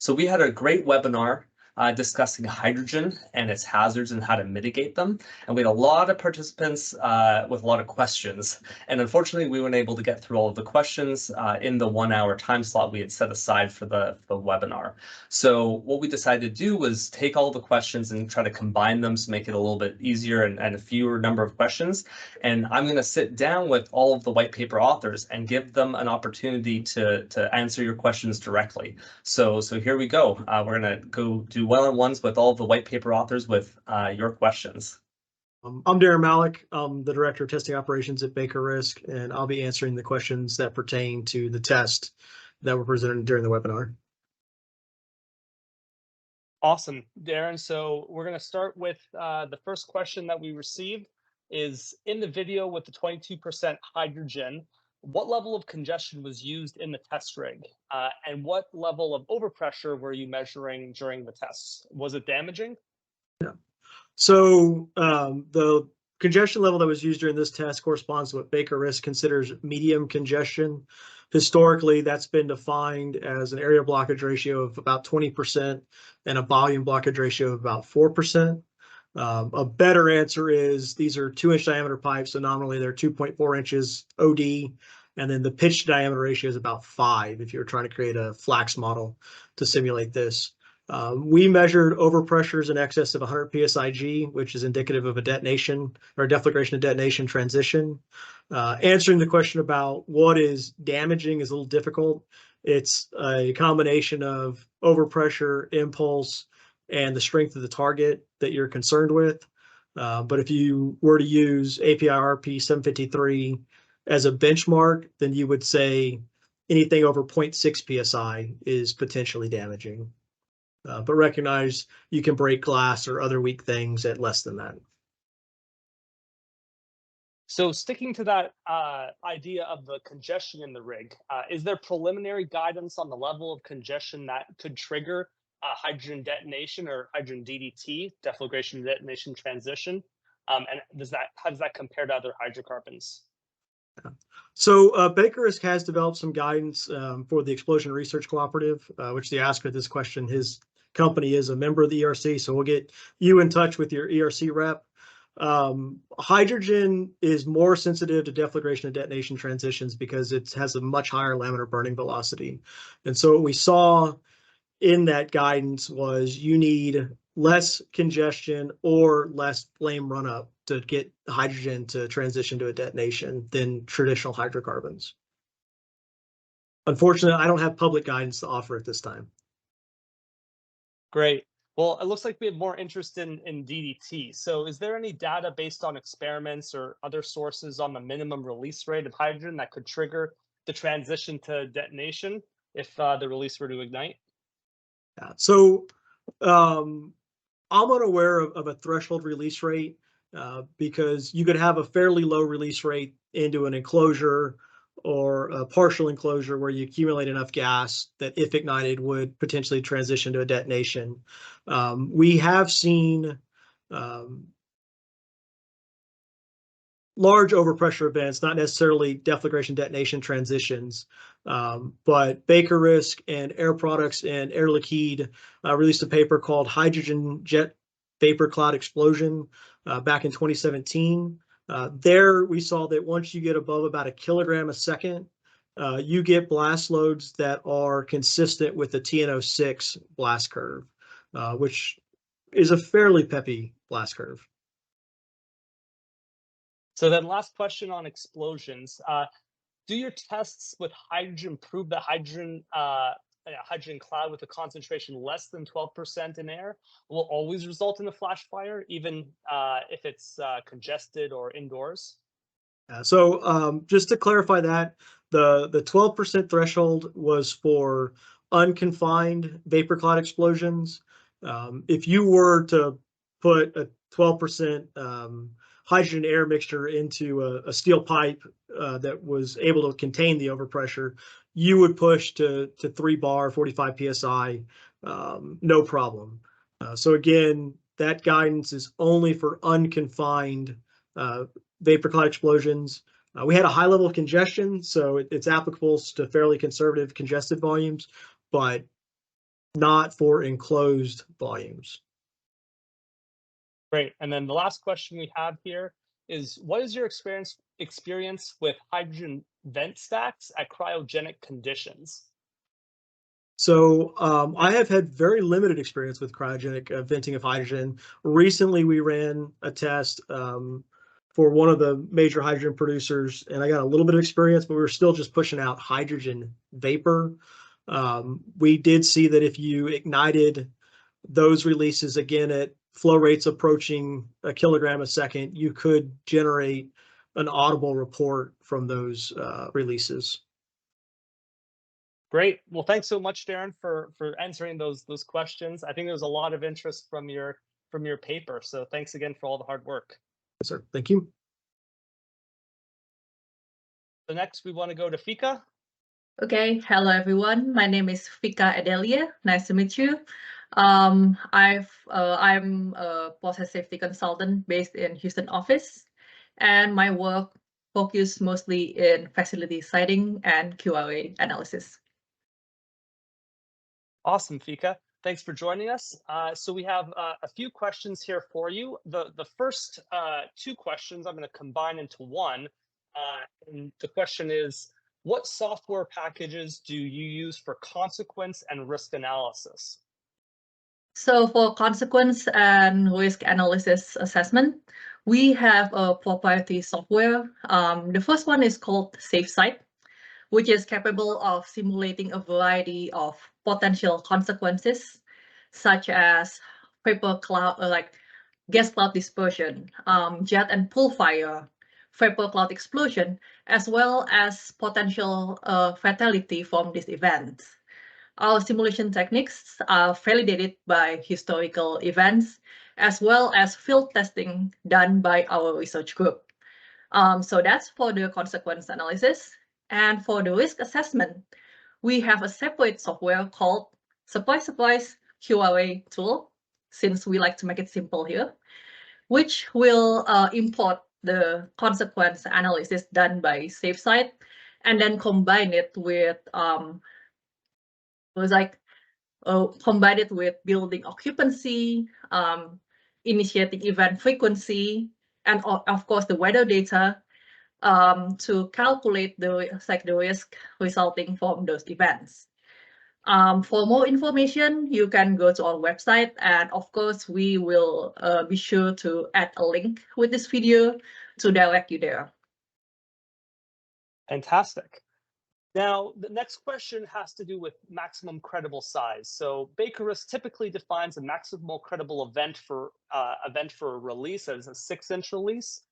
So we had a great webinar discussing hydrogen and its hazards and how to mitigate them. And we had a lot of participants with a lot of questions. And unfortunately, we weren't able to get through all of the questions in the 1 hour time slot we had set aside for the webinar. So what we decided to do was take all the questions and try to combine them to make it a little bit easier and a fewer number of questions. And I'm going to sit down with all of the white paper authors and give them an opportunity to answer your questions directly. So here we go. We're going to go do one-on-ones with all of the white paper authors with your questions. I'm Darren Malik. I'm the Director of Testing Operations at BakerRisk, and I'll be answering the questions that pertain to the test that were presented during the webinar. Awesome, Darren. So we're going to start with the first question that we received is, in the video with the 22% hydrogen, what level of congestion was used in the test rig? And what level of overpressure were you measuring during the tests? Was it damaging? Yeah. So the congestion level that was used during this test corresponds to what BakerRisk considers medium congestion. Historically, that's been defined as an area blockage ratio of about 20% and a volume blockage ratio of about 4%. A better answer is these are 2-inch diameter pipes, so nominally they're 2.4 inches OD, and then the pitch diameter ratio is about 5 if you're trying to create a flax model to simulate this. We measured overpressures in excess of 100 psig, which is indicative of a detonation or a deflagration to detonation transition. Answering the question about what is damaging is a little difficult. It's a combination of overpressure, impulse, and the strength of the target that you're concerned with. But if you were to use API RP 753 as a benchmark, then you would say anything over 0.6 psi is potentially damaging. But recognize you can break glass or other weak things at less than that. So sticking to that idea of the congestion in the rig, is there preliminary guidance on the level of congestion that could trigger hydrogen detonation or hydrogen DDT, deflagration detonation transition? And how does that compare to other hydrocarbons? So BakerRisk has developed some guidance for the Explosion Research Cooperative, which the asker of this question, his company is a member of the ERC, so we'll get you in touch with your ERC rep. Hydrogen is more sensitive to deflagration and detonation transitions because it has a much higher laminar burning velocity. And so what we saw in that guidance was you need less congestion or less flame run up to get hydrogen to transition to a detonation than traditional hydrocarbons. Unfortunately, I don't have public guidance to offer at this time. Great. Well, it looks like we have more interest in DDT. So is there any data based on experiments or other sources on the minimum release rate of hydrogen that could trigger the transition to detonation if the release were to ignite? Yeah. So I'm unaware of a threshold release rate because you could have a fairly low release rate into an enclosure or a partial enclosure where you accumulate enough gas that if ignited would potentially transition to a detonation. We have seen large overpressure events, not necessarily deflagration detonation transitions, but BakerRisk and Air Products and Air Liquide released a paper called Hydrogen Jet Vapor Cloud Explosion back in 2017. There we saw that once you get above about 1 kilogram a second, you get blast loads that are consistent with the TN06 blast curve, which is a fairly peppy blast curve. So then last question on explosions. Do your tests with hydrogen prove that hydrogen cloud with a concentration less than 12% in air will always result in a flash fire, even if it's congested or indoors? So just to clarify that, the 12% threshold was for unconfined vapor cloud explosions. If you were to put a 12% hydrogen air mixture into a steel pipe that was able to contain the overpressure, you would push to 3 bar, 45 psi, no problem. So again, that guidance is only for unconfined vapor cloud explosions. We had a high level of congestion, so it's applicable to fairly conservative congested volumes, but not for enclosed volumes. Great. And then the last question we have here is, what is your experience with hydrogen vent stacks at cryogenic conditions? So I have had very limited experience with cryogenic venting of hydrogen. Recently, we ran a test for one of the major hydrogen producers, and I got a little bit of experience, but we were still just pushing out hydrogen vapor. We did see that if you ignited those releases again at flow rates approaching a kilogram a second, you could generate an audible report from those releases. Great. Well, thanks so much, Darren, for answering those questions. I think there was a lot of interest from your paper. So thanks again for all the hard work. Yes, sir. Thank you. So next, we want to go to Fika. Okay, hello everyone. My name is Fika Adelia. Nice to meet you. I'm a process safety consultant based in Houston office, and my work focuses mostly in facility siting and QA analysis. Awesome, Fika. Thanks for joining us. So we have a few questions here for you. The first two questions I'm going to combine into one. And the question is, what software packages do you use for consequence and risk analysis? So for consequence and risk analysis assessment, we have a proprietary software. The first one is called SafeSite, which is capable of simulating a variety of potential consequences, such as vapor cloud, like gas cloud dispersion, jet and pool fire, vapor cloud explosion, as well as potential fatality from these events. Our simulation techniques are validated by historical events, as well as field testing done by our research group. So that's for the consequence analysis. And for the risk assessment, we have a separate software called Surprise QRA tool, since we like to make it simple here, which will import the consequence analysis done by SafeSite and then combine it with building occupancy, initiating event frequency, and of course the weather data to calculate the risk resulting from those events. For more information, you can go to our website, and of course, we will be sure to add a link with this video to direct you there. Fantastic. Now, the next question has to do with maximum credible size. So BakerRisk typically defines a maximal credible event for a release as a 6-inch release.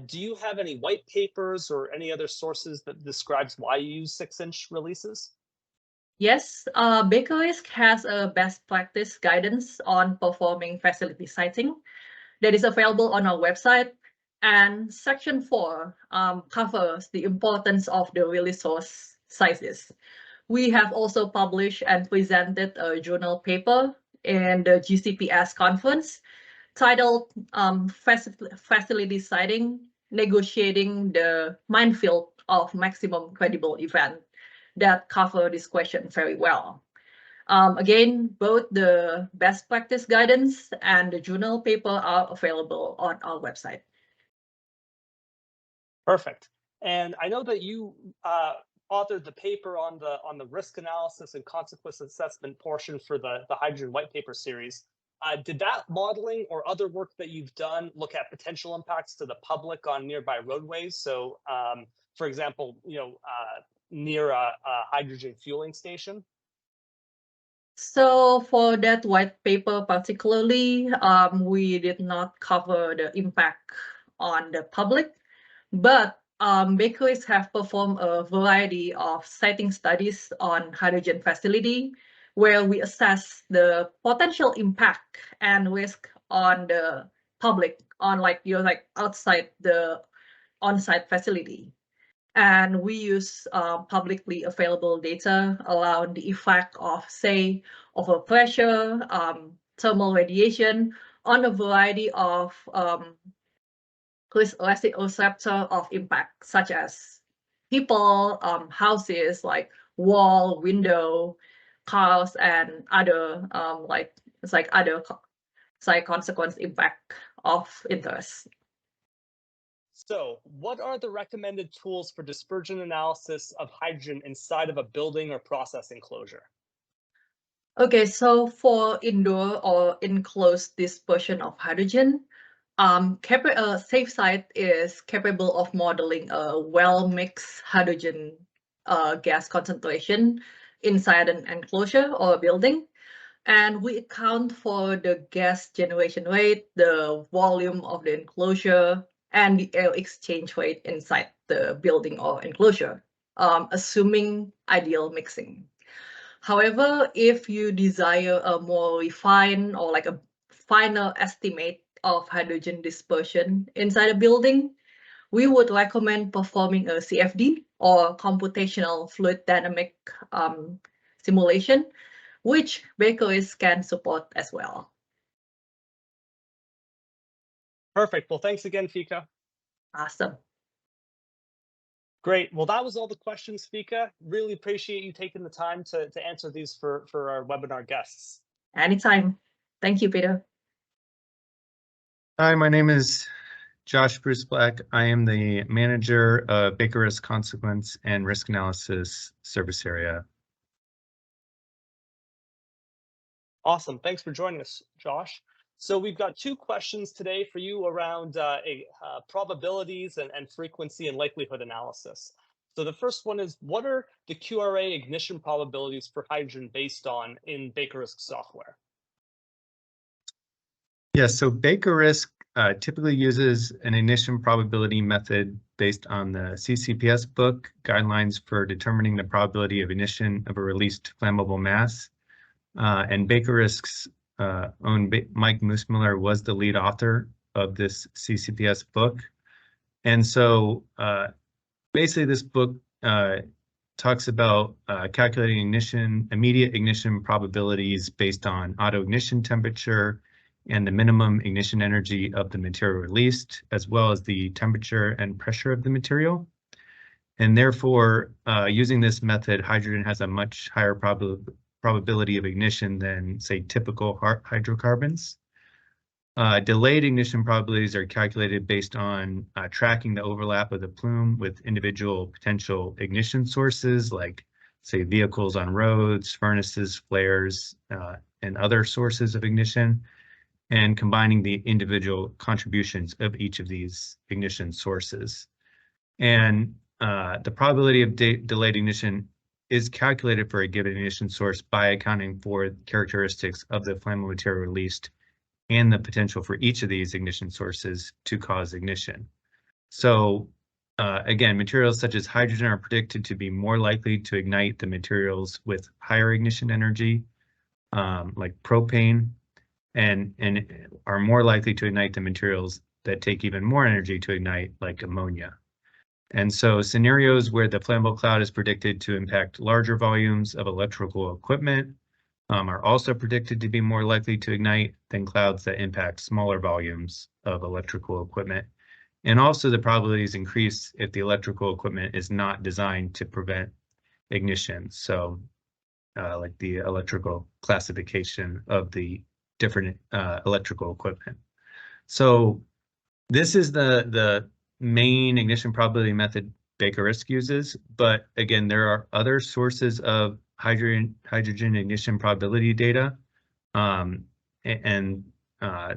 Do you have any white papers or any other sources that describes why you use 6-inch releases? Yes, BakerRisk has a best practice guidance on performing facility siting that is available on our website. And Section 4 covers the importance of the release source sizes. We have also published and presented a journal paper in the GCPS conference titled Facility Siting, Negotiating the Minefield of Maximum Credible Event, that cover this question very well. Again, both the best practice guidance and the journal paper are available on our website. Perfect. And I know that you authored the paper on the risk analysis and consequence assessment portion for the hydrogen white paper series. Did that modeling or other work that you've done look at potential impacts to the public on nearby roadways? So, for example, near a hydrogen fueling station? So for that white paper particularly, we did not cover the impact on the public, but BakerRisk have performed a variety of siting studies on hydrogen facility, where we assess the potential impact and risk on the public on outside the on-site facility. And we use publicly available data around the effect of, say, overpressure, thermal radiation on a variety of receptor of impact, such as people, houses, like wall, window, cause and other other side consequence impact of interest. So what are the recommended tools for dispersion analysis of hydrogen inside of a building or process enclosure? Okay, so for indoor or enclosed dispersion of hydrogen, SafeSite is capable of modeling a well-mixed hydrogen gas concentration inside an enclosure or a building. And we account for the gas generation rate, the volume of the enclosure, and the air exchange rate inside the building or enclosure, assuming ideal mixing. However, if you desire a more refined or like a final estimate of hydrogen dispersion inside a building, we would recommend performing a CFD or computational fluid dynamic simulation, which BakerRisk can support as well. Perfect. Well, thanks again, Fika. Awesome. Great. Well, that was all the questions, Fika. Really appreciate you taking the time to answer these for our webinar guests. Anytime. Thank you, Peter. Hi, my name is Josh Bruce Black. I am the manager of BakerRisk Consequence and Risk Analysis Service Area. Awesome. Thanks for joining us, Josh. So we've got two questions today for you around probabilities and frequency and likelihood analysis. So the first one is, what are the QRA ignition probabilities for hydrogen based on in BakerRisk software? Yes, so BakerRisk typically uses an ignition probability method based on the CCPS book, Guidelines for Determining the Probability of Ignition of a Released Flammable Mass. And BakerRisk's own Mike Moosmiller was the lead author of this CCPS book. And so basically this book talks about calculating immediate ignition probabilities based on auto ignition temperature and the minimum ignition energy of the material released, as well as the temperature and pressure of the material. And therefore, using this method, hydrogen has a much higher probability of ignition than, say, typical hydrocarbons. Delayed ignition probabilities are calculated based on tracking the overlap of the plume with individual potential ignition sources, like, say, vehicles on roads, furnaces, flares, and other sources of ignition, and combining the individual contributions of each of these ignition sources. And the probability of delayed ignition is calculated for a given ignition source by accounting for characteristics of the flammable material released and the potential for each of these ignition sources to cause ignition. So again, materials such as hydrogen are predicted to be more likely to ignite the materials with higher ignition energy, like propane, and are more likely to ignite the materials that take even more energy to ignite, like ammonia. And so scenarios where the flammable cloud is predicted to impact larger volumes of electrical equipment are also predicted to be more likely to ignite than clouds that impact smaller volumes of electrical equipment. And also the probabilities increase if the electrical equipment is not designed to prevent ignition. So like the electrical classification of the different electrical equipment. So this is the main ignition probability method BakerRisk uses, but again, there are other sources of hydrogen ignition probability data, and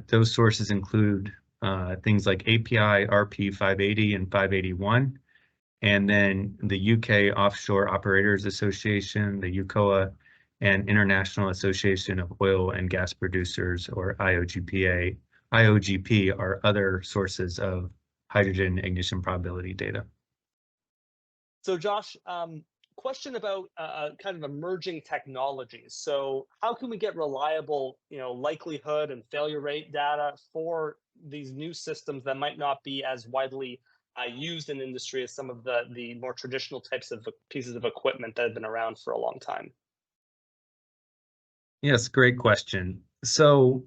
those sources include things like API, RP 580 and 581, and then the UK Offshore Operators Association, the UCOA, and International Association of Oil and Gas Producers, or IOGP, are other sources of hydrogen ignition probability data. So Josh, question about kind of emerging technologies. So how can we get reliable, likelihood and failure rate data for these new systems that might not be as widely used in industry as some of the more traditional types of pieces of equipment that have been around for a long time? Yes, great question. So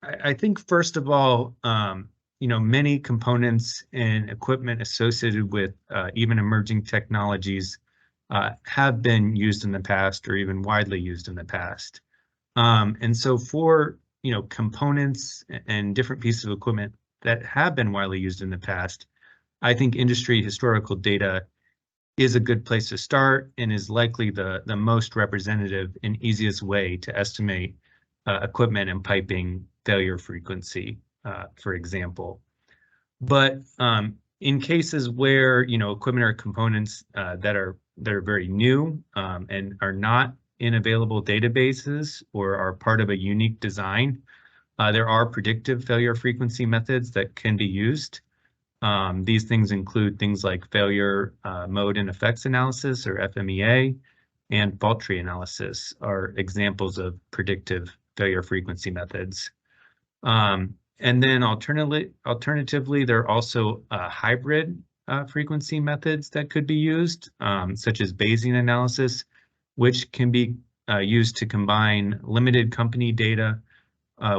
I think first of all, many components and equipment associated with even emerging technologies have been used in the past or even widely used in the past. And so for components and different pieces of equipment that have been widely used in the past, I think industry historical data is a good place to start and is likely the most representative and easiest way to estimate equipment and piping failure frequency, for example. But in cases where equipment or components that are very new and are not in available databases or are part of a unique design, there are predictive failure frequency methods that can be used. These things include things like failure mode and effects analysis, or FMEA, and fault tree analysis are examples of predictive failure frequency methods. And then alternatively, there are also hybrid frequency methods that could be used, such as Bayesian analysis, which can be used to combine limited company data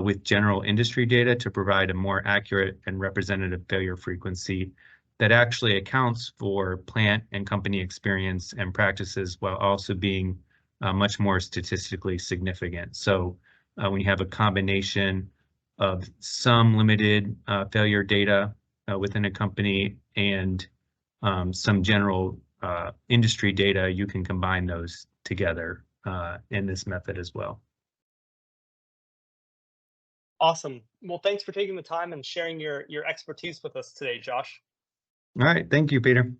with general industry data to provide a more accurate and representative failure frequency that actually accounts for plant and company experience and practices while also being much more statistically significant. So when you have a combination of some limited failure data within a company and some general industry data, you can combine those together in this method as well. Awesome. Well, thanks for taking the time and sharing your expertise with us today, Josh. All right. Thank you, Peter.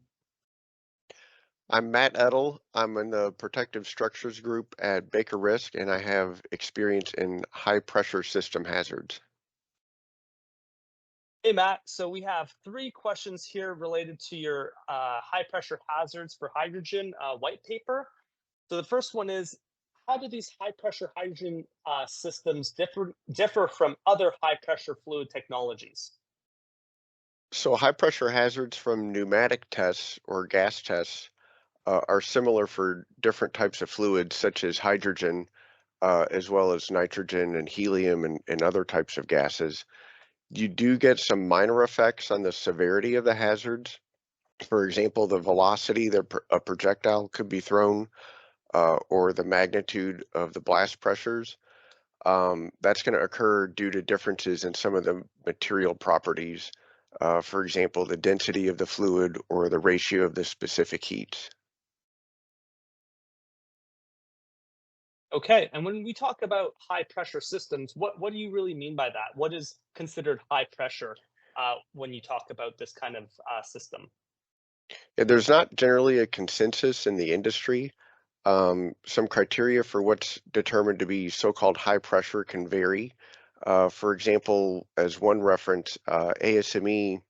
I'm Matt Edel. I'm in the Protective Structures group at BakerRisk, and I have experience in high pressure system hazards. Hey, Matt. So we have 3 questions here related to your high pressure hazards for hydrogen white paper. So the first one is, how do these high pressure hydrogen systems differ from other high pressure fluid technologies? So high pressure hazards from pneumatic tests or gas tests are similar for different types of fluids, such as hydrogen, as well as nitrogen and helium and other types of gases. You do get some minor effects on the severity of the hazards. For example, the velocity that a projectile could be thrown, or the magnitude of the blast pressures. That's going to occur due to differences in some of the material properties. For example, the density of the fluid or the ratio of the specific heats. Okay, and when we talk about high pressure systems, what do you really mean by that? What is considered high pressure when you talk about this kind of system? Yeah, there's not generally a consensus in the industry. Some criteria for what's determined to be so-called high pressure can vary. For example, as one reference, ASME,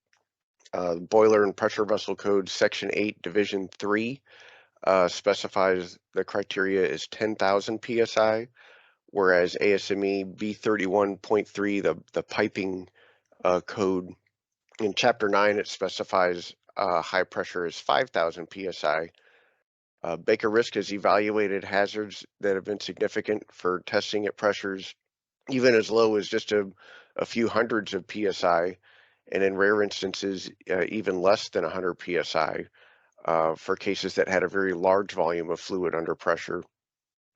Boiler and Pressure Vessel Code Section 8, Division 3, specifies the criteria is 10,000 psi, whereas ASME B31.3, the piping code, in Chapter 9, it specifies high pressure is 5,000 psi. BakerRisk has evaluated hazards that have been significant for testing at pressures even as low as just a few hundreds of psi, and in rare instances, even less than 100 psi for cases that had a very large volume of fluid under pressure.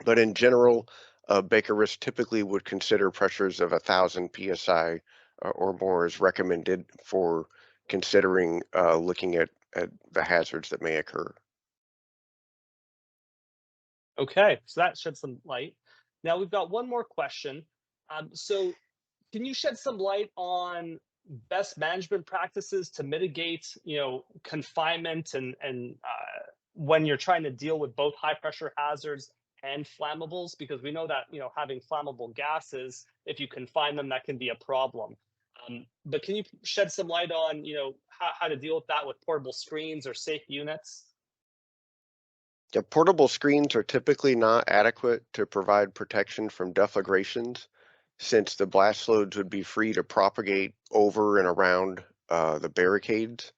But in general, BakerRisk typically would consider pressures of 1,000 psi or more as recommended for considering looking at the hazards that may occur. Okay, so that shed some light. Now we've got one more question. So can you shed some light on best management practices to mitigate, confinement and when you're trying to deal with both high pressure hazards and flammables? Because we know that, having flammable gases, if you confine them, that can be a problem. But can you shed some light on, how to deal with that with portable screens or safe units? Yeah, portable screens are typically not adequate to provide protection from deflagrations, since the blast loads would be free to propagate over and around the barricades.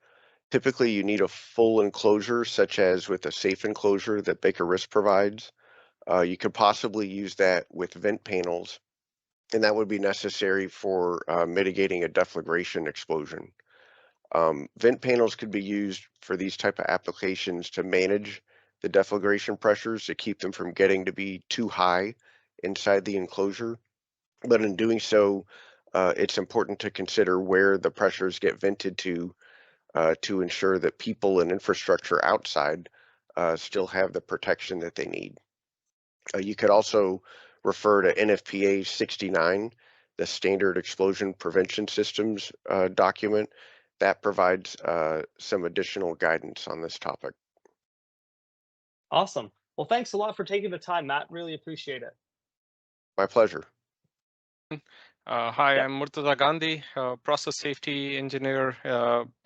Typically, you need a full enclosure, such as with a safe enclosure that BakerRisk provides. You could possibly use that with vent panels, and that would be necessary for mitigating a deflagration explosion. Vent panels could be used for these type of applications to manage the deflagration pressures to keep them from getting to be too high inside the enclosure. But in doing so, it's important to consider where the pressures get vented to ensure that people and infrastructure outside still have the protection that they need. You could also refer to NFPA 69, the Standard Explosion Prevention Systems document. That provides some additional guidance on this topic. Awesome. Well, thanks a lot for taking the time, Matt. Really appreciate it. My pleasure. Hi, Yep. I'm Murtaza Gandhi, process safety engineer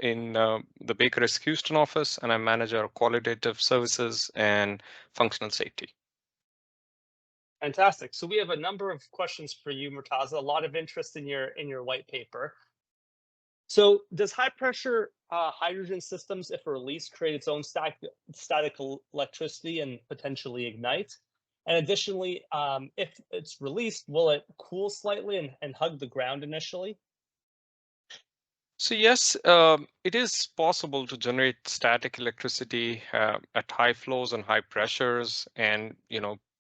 in the BakerRisk Houston office, and I'm manager of qualitative services and functional safety. Fantastic. So we have a number of questions for you, Murtaza. A lot of interest in your white paper. So does high pressure hydrogen systems, if released, create its own static electricity and potentially ignite? And additionally, if it's released, will it cool slightly and hug the ground initially? So yes, it is possible to generate static electricity at high flows and high pressures, and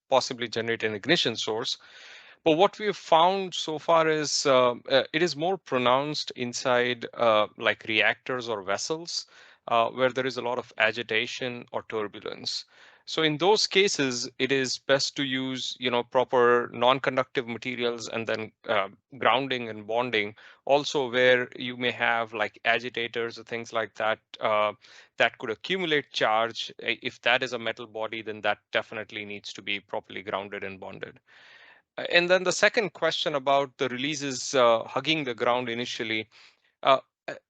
possibly generate an ignition source. But what we have found so far is it is more pronounced inside like reactors or vessels where there is a lot of agitation or turbulence. So in those cases, it is best to use proper non-conductive materials, and then grounding and bonding. Also, where you may have like agitators or things like that that could accumulate charge. If that is a metal body, then that definitely needs to be properly grounded and bonded. And then the second question about the releases hugging the ground initially. Uh,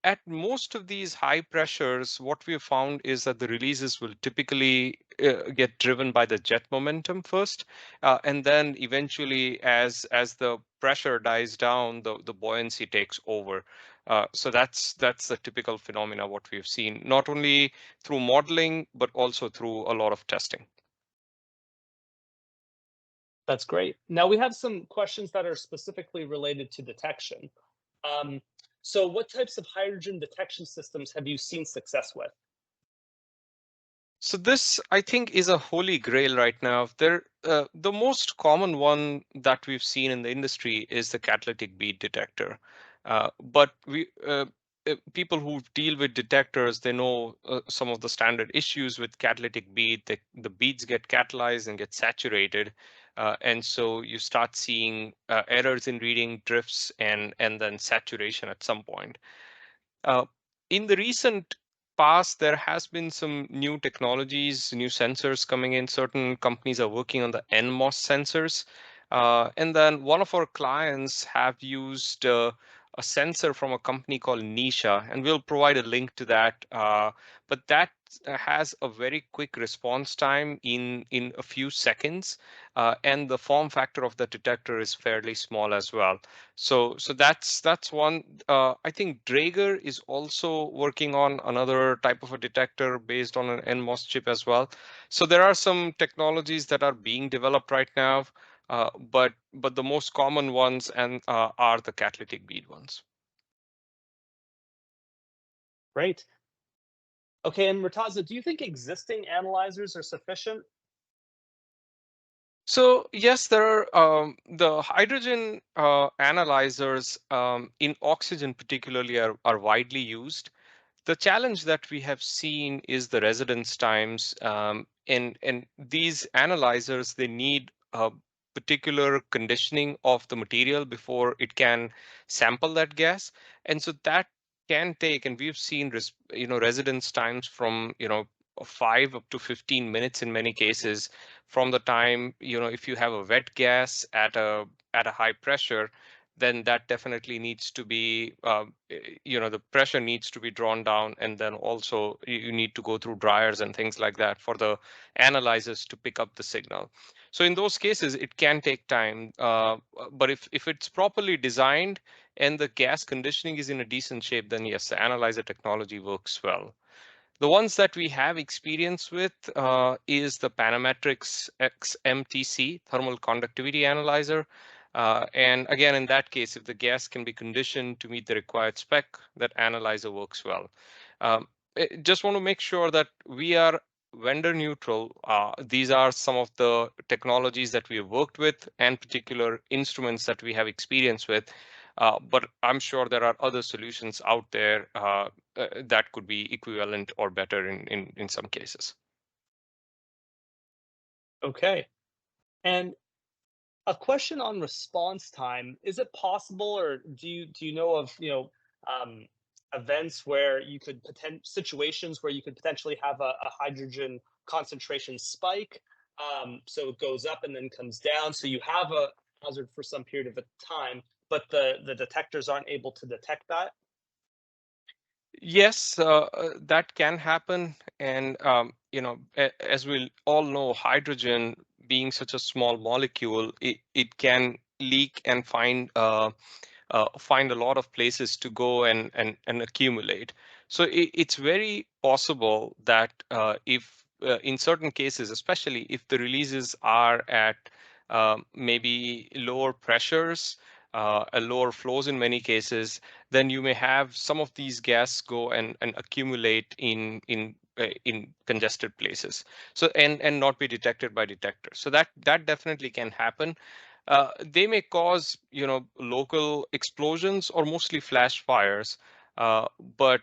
at most of these high pressures, what we have found is that the releases will typically get driven by the jet momentum first, and then eventually, as the pressure dies down, the buoyancy takes over. So that's the typical phenomena what we've seen, not only through modeling but also through a lot of testing. That's great. Now we have some questions that are specifically related to detection. So what types of hydrogen detection systems have you seen success with? So this, I think, is a holy grail right now. The most common one that we've seen in the industry is the catalytic bead detector. But people who deal with detectors, they know some of the standard issues with catalytic bead. The beads get catalyzed and get saturated, and so you start seeing errors in reading, drifts, and then saturation at some point. Uh, in the recent past, there has been some new technologies, new sensors coming in. Certain companies are working on the NMOS sensors. And then one of our clients have used a sensor from a company called Nisha, and we'll provide a link to that. But that has a very quick response time in a few seconds, and the form factor of the detector is fairly small as well. So that's one. I think Draeger is also working on another type of a detector based on an NMOS chip as well. So there are some technologies that are being developed right now, but the most common ones are the catalytic bead ones. Great. Okay, and Murtaza, do you think existing analyzers are sufficient? So yes, there are the hydrogen analyzers in oxygen particularly are widely used. The challenge that we have seen is the residence times, and these analyzers, they need a particular conditioning of the material before it can sample that gas, and so that can take, and we've seen residence times from 5 up to 15 minutes in many cases, from the time if you have a wet gas at a high pressure, then that definitely needs to be the pressure needs to be drawn down, and then also you need to go through dryers and things like that for the analyzers to pick up the signal. So in those cases it can take time, but if it's properly designed and the gas conditioning is in a decent shape, then yes, the analyzer technology works well. The ones that we have experience with is the Panametrics XMTC thermal conductivity analyzer. And again, in that case, if the gas can be conditioned to meet the required spec, that analyzer works well. Just want to make sure that we are vendor neutral. These are some of the technologies that we have worked with and particular instruments that we have experience with. But I'm sure there are other solutions out there that could be equivalent or better in some cases. Okay. And a question on response time: is it possible, or do you know of events where you could situations where you could potentially have a hydrogen concentration spike, so it goes up and then comes down, so you have a hazard for some period of time, but the detectors aren't able to detect that? Yes, that can happen. And, as we all know, hydrogen being such a small molecule, it can leak and find a lot of places to go and accumulate. So it's very possible that if in certain cases, especially if the releases are at maybe lower pressures, lower flows in many cases, then you may have some of these gas go and accumulate in congested places. So and not be detected by detectors. So that definitely can happen. They may cause, local explosions or mostly flash fires. But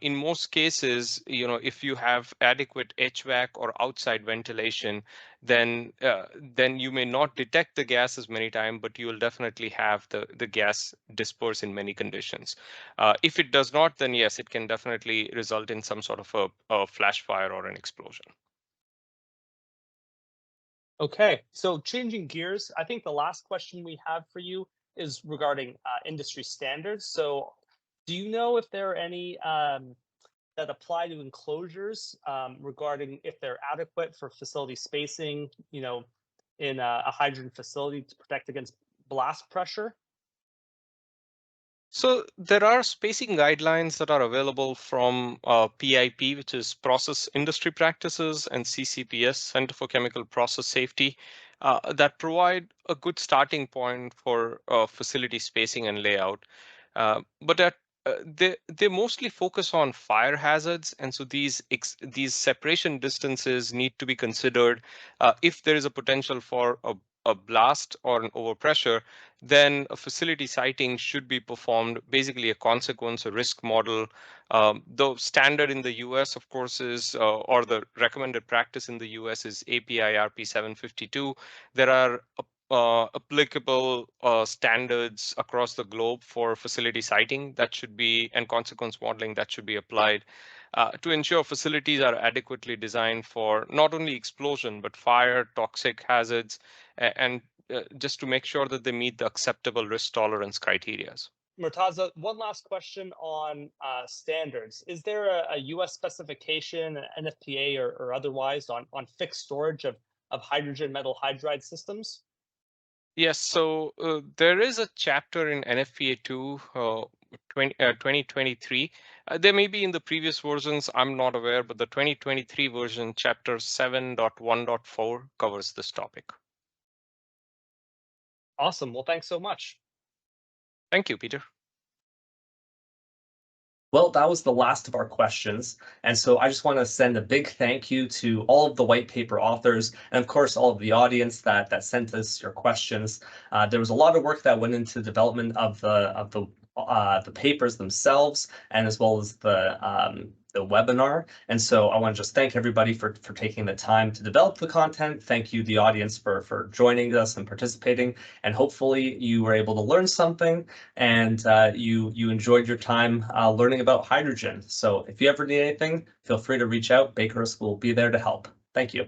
in most cases, if you have adequate HVAC or outside ventilation, then you may not detect the gas as many times, but you will definitely have the gas disperse in many conditions. If it does not, then yes, it can definitely result in some sort of a flash fire or an explosion. Okay, so changing gears, I think the last question we have for you is regarding industry standards. So do you know if there are any that apply to enclosures, regarding if they're adequate for facility spacing, in a hydrogen facility to protect against blast pressure? So there are spacing guidelines that are available from PIP, which is Process Industry Practices, and CCPS, Center for Chemical Process Safety, that provide a good starting point for facility spacing and layout. But they mostly focus on fire hazards, and so these separation distances need to be considered. If there is a potential for a blast or an overpressure, then a facility siting should be performed, basically a consequence, a risk model. The standard in the US, of course, is, or the recommended practice in the US is API RP 752. There are applicable standards across the globe for facility siting that should be, and consequence modeling that should be applied to ensure facilities are adequately designed for not only explosion, but fire, toxic hazards, and just to make sure that they meet the acceptable risk tolerance criteria. Murtaza, one last question on standards. Is there a US specification, an NFPA or otherwise, on fixed storage of hydrogen metal hydride systems? Yes, so there is a chapter in NFPA 2 2023. There may be in the previous versions, I'm not aware, but the 2023 version, chapter 7.1.4, covers this topic. Awesome. Well, thanks so much. Thank you, Peter. Well, that was the last of our questions. And so I just want to send a big thank you to all of the white paper authors and, of course, all of the audience that sent us your questions. There was a lot of work that went into the development of the papers themselves, and as well as the webinar. And so I want to just thank everybody for taking the time to develop the content. Thank you, the audience, for joining us and participating. And hopefully you were able to learn something and you enjoyed your time learning about hydrogen. So if you ever need anything, feel free to reach out. BakerRisk will be there to help. Thank you.